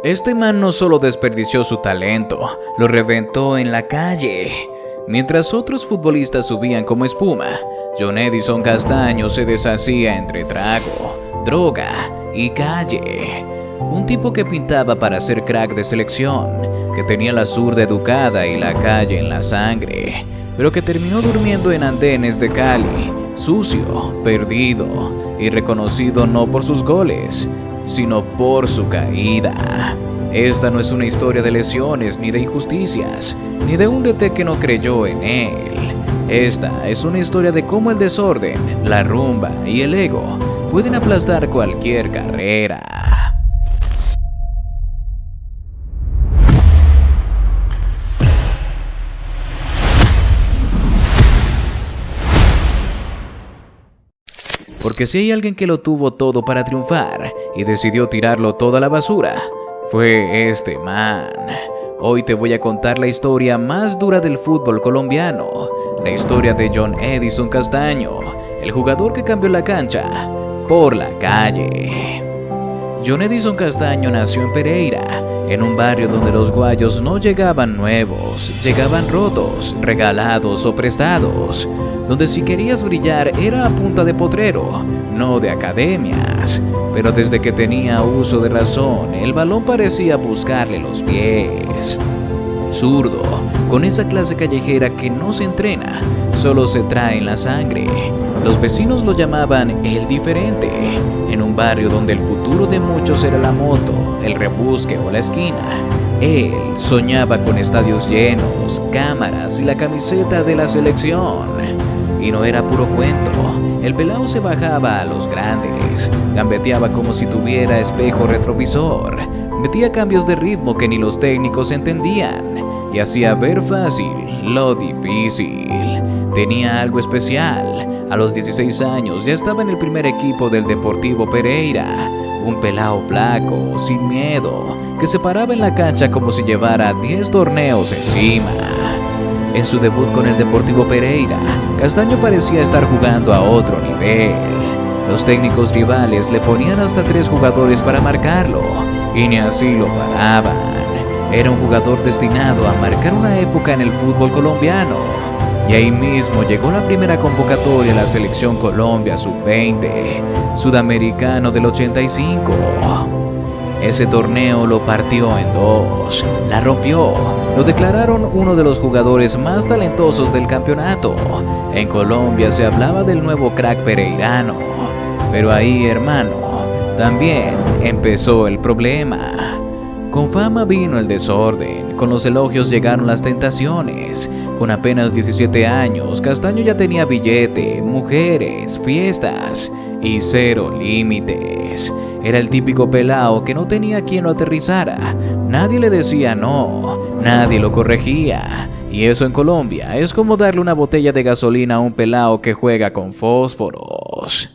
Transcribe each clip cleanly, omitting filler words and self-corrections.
Este man no solo desperdició su talento, lo reventó en la calle. Mientras otros futbolistas subían como espuma, John Edison Castaño se deshacía entre trago, droga y calle. Un tipo que pintaba para ser crack de selección, que tenía la zurda educada y la calle en la sangre, pero que terminó durmiendo en andenes de Cali, sucio, perdido y reconocido no por sus goles, sino por su caída. Esta no es una historia de lesiones, ni de injusticias, ni de un DT que no creyó en él. Esta es una historia de cómo el desorden, la rumba y el ego pueden aplastar cualquier carrera. Porque si hay alguien que lo tuvo todo para triunfar y decidió tirarlo todo a la basura, fue este man. Hoy te voy a contar la historia más dura del fútbol colombiano, la historia de John Edison Castaño, el jugador que cambió la cancha por la calle. John Edison Castaño nació en Pereira, en un barrio donde los guayos no llegaban nuevos, llegaban rotos, regalados o prestados, donde si querías brillar era a punta de potrero, no de academias. Pero desde que tenía uso de razón, el balón parecía buscarle los pies. Zurdo, con esa clase callejera que no se entrena, solo se trae en la sangre. Los vecinos lo llamaban el diferente, en un barrio donde el futuro de muchos era la moto, el rebusque o la esquina. Él soñaba con estadios llenos, cámaras y la camiseta de la selección. Y no era puro cuento, el pelao se bajaba a los grandes, gambeteaba como si tuviera espejo retrovisor, metía cambios de ritmo que ni los técnicos entendían y hacía ver fácil lo difícil. Tenía algo especial. A los 16 años ya estaba en el primer equipo del Deportivo Pereira, un pelao flaco, sin miedo, que se paraba en la cancha como si llevara 10 torneos encima. En su debut con el Deportivo Pereira, Castaño parecía estar jugando a otro nivel. Los técnicos rivales le ponían hasta 3 jugadores para marcarlo, y ni así lo paraban. Era un jugador destinado a marcar una época en el fútbol colombiano. Y ahí mismo llegó la primera convocatoria a la Selección Colombia Sub-20, sudamericano del 85. Ese torneo lo partió en dos, la rompió, lo declararon uno de los jugadores más talentosos del campeonato. En Colombia se hablaba del nuevo crack pereirano, pero ahí, hermano, también empezó el problema. Con fama vino el desorden, con los elogios llegaron las tentaciones. Con apenas 17 años, Castaño ya tenía billete, mujeres, fiestas y 0 límites. Era el típico pelao que no tenía quien lo aterrizara. Nadie le decía no, nadie lo corregía. Y eso en Colombia es como darle una botella de gasolina a un pelao que juega con fósforos.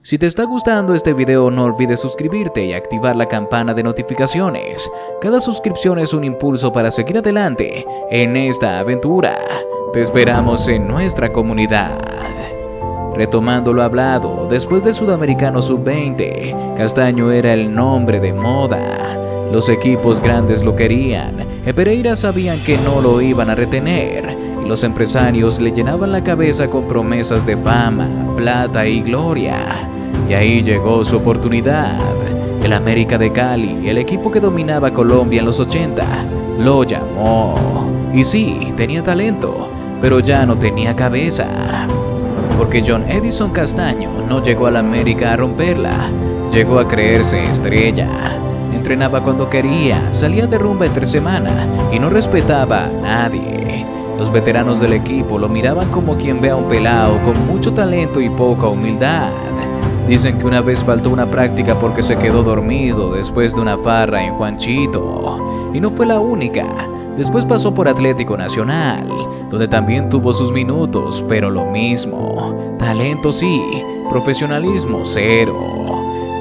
Si te está gustando este video, no olvides suscribirte y activar la campana de notificaciones. Cada suscripción es un impulso para seguir adelante en esta aventura. Te esperamos en nuestra comunidad. Retomando lo hablado, después del Sudamericano Sub-20, Castaño era el nombre de moda. Los equipos grandes lo querían. En Pereira sabían que no lo iban a retener. Y los empresarios le llenaban la cabeza con promesas de fama, plata y gloria. Y ahí llegó su oportunidad. El América de Cali, el equipo que dominaba Colombia en los 80, lo llamó. Y sí, tenía talento, pero ya no tenía cabeza. Porque John Edison Castaño no llegó al América a romperla, llegó a creerse estrella. Entrenaba cuando quería, salía de rumba entre semana y no respetaba a nadie. Los veteranos del equipo lo miraban como quien ve a un pelao con mucho talento y poca humildad. Dicen que una vez faltó una práctica porque se quedó dormido después de una farra en Juanchito. Y no fue la única. Después pasó por Atlético Nacional, donde también tuvo sus minutos, pero lo mismo. Talento sí, profesionalismo cero.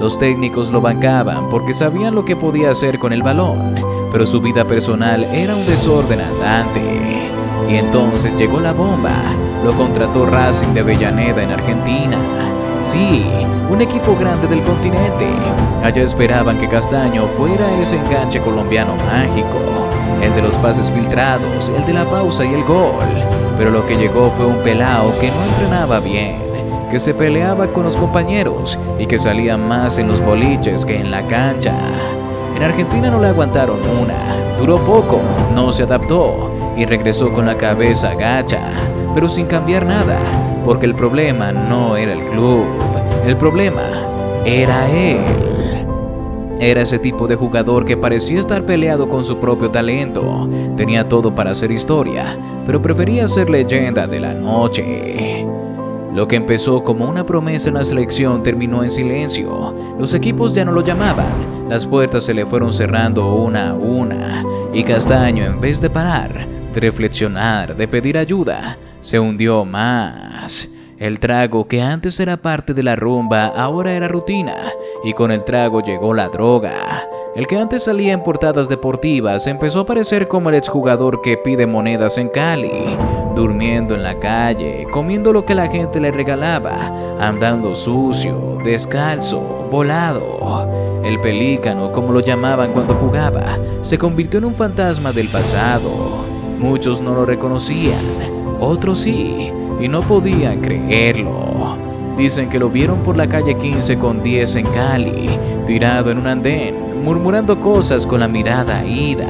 Los técnicos lo bancaban porque sabían lo que podía hacer con el balón, pero su vida personal era un desorden andante. Y entonces llegó la bomba. Lo contrató Racing de Avellaneda en Argentina. Sí, un equipo grande del continente. Allá esperaban que Castaño fuera ese enganche colombiano mágico, el de los pases filtrados, el de la pausa y el gol. Pero lo que llegó fue un pelao que no entrenaba bien, que se peleaba con los compañeros y que salía más en los boliches que en la cancha. En Argentina no le aguantaron una, duró poco, no se adaptó y regresó con la cabeza gacha, pero sin cambiar nada, porque el problema no era el club, el problema era él. Era ese tipo de jugador que parecía estar peleado con su propio talento, tenía todo para hacer historia, pero prefería ser leyenda de la noche. Lo que empezó como una promesa en la selección terminó en silencio. Los equipos ya no lo llamaban, las puertas se le fueron cerrando una a una, y Castaño, en vez de parar, de reflexionar, de pedir ayuda, se hundió más. El trago, que antes era parte de la rumba, ahora era rutina, y con el trago llegó la droga. El que antes salía en portadas deportivas empezó a parecer como el exjugador que pide monedas en Cali, durmiendo en la calle, comiendo lo que la gente le regalaba, andando sucio, descalzo, volado. El pelícano, como lo llamaban cuando jugaba, se convirtió en un fantasma del pasado. Muchos no lo reconocían, otros sí, y no podían creerlo. Dicen que lo vieron por la calle 15 con 10 en Cali, tirado en un andén, murmurando cosas con la mirada ida.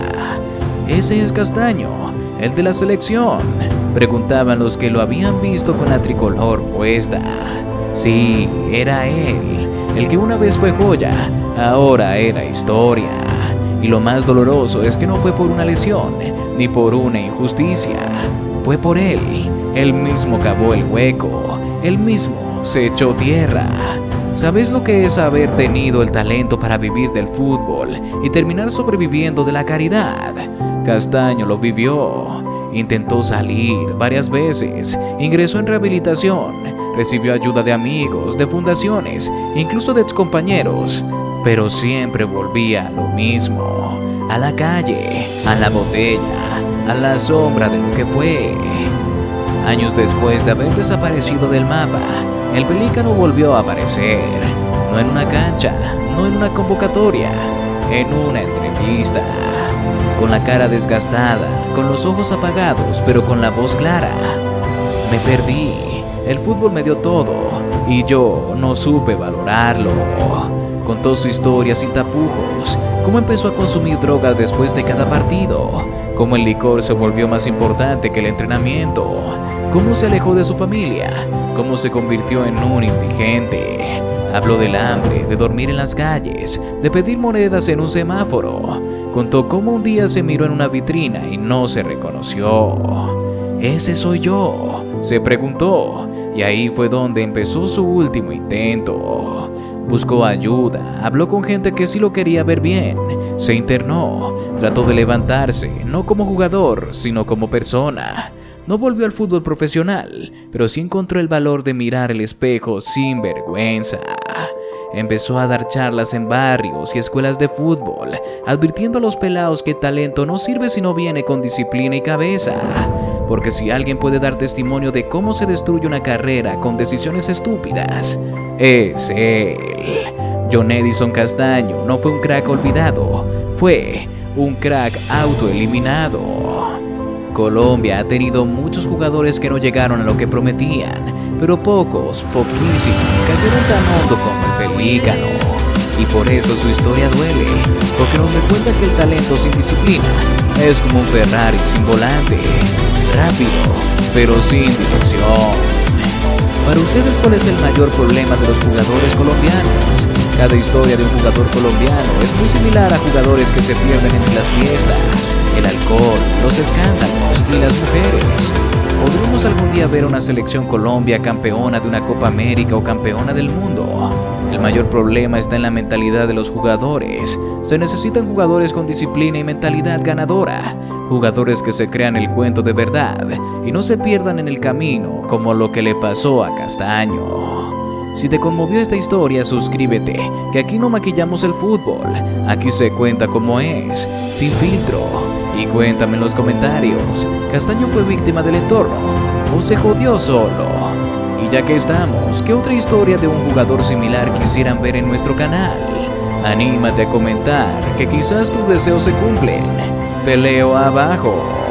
«¿Ese es Castaño, el de la selección?», preguntaban los que lo habían visto con la tricolor puesta. Sí, era él, el que una vez fue joya, ahora era historia. Y lo más doloroso es que no fue por una lesión, ni por una injusticia. Fue por él. Él mismo cavó el hueco, él mismo se echó tierra. ¿Sabes lo que es haber tenido el talento para vivir del fútbol y terminar sobreviviendo de la caridad? Castaño lo vivió. Intentó salir varias veces, ingresó en rehabilitación, recibió ayuda de amigos, de fundaciones, incluso de excompañeros, pero siempre volvía a lo mismo, a la calle, a la botella, a la sombra de lo que fue. Años después de haber desaparecido del mapa, el pelícano volvió a aparecer, no en una cancha, no en una convocatoria, en una entrevista, con la cara desgastada, con los ojos apagados, pero con la voz clara. Me perdí, el fútbol me dio todo, y yo no supe valorarlo. Contó su historia sin tapujos, cómo empezó a consumir drogas después de cada partido, cómo el licor se volvió más importante que el entrenamiento, cómo se alejó de su familia, cómo se convirtió en un indigente. Habló del hambre, de dormir en las calles, de pedir monedas en un semáforo. Contó cómo un día se miró en una vitrina y no se reconoció. «¿Ese soy yo?», se preguntó, y ahí fue donde empezó su último intento. Buscó ayuda, habló con gente que sí lo quería ver bien, se internó, trató de levantarse, no como jugador, sino como persona. No volvió al fútbol profesional, pero sí encontró el valor de mirar el espejo sin vergüenza. Empezó a dar charlas en barrios y escuelas de fútbol, advirtiendo a los pelados que el talento no sirve si no viene con disciplina y cabeza. Porque si alguien puede dar testimonio de cómo se destruye una carrera con decisiones estúpidas, es él. John Edison Castaño no fue un crack olvidado, fue un crack autoeliminado. Colombia ha tenido muchos jugadores que no llegaron a lo que prometían, pero poquísimos, cayeron tan hondo como el pelícano. Y por eso su historia duele, porque nos recuerda que el talento sin disciplina es como un Ferrari sin volante, rápido, pero sin dirección. Para ustedes, ¿cuál es el mayor problema de los jugadores colombianos? Cada historia de un jugador colombiano es muy similar a jugadores que se pierden entre las fiestas, el alcohol, los escándalos y las mujeres. ¿Podremos algún día ver una selección Colombia campeona de una Copa América o campeona del mundo? El mayor problema está en la mentalidad de los jugadores. Se necesitan jugadores con disciplina y mentalidad ganadora, jugadores que se crean el cuento de verdad y no se pierdan en el camino como lo que le pasó a Castaño. Si te conmovió esta historia, suscríbete, que aquí no maquillamos el fútbol, aquí se cuenta como es, sin filtro. Y cuéntame en los comentarios, ¿Castaño fue víctima del entorno o se jodió solo? Y ya que estamos, ¿qué otra historia de un jugador similar quisieran ver en nuestro canal? Anímate a comentar, que quizás tus deseos se cumplen. Te leo abajo.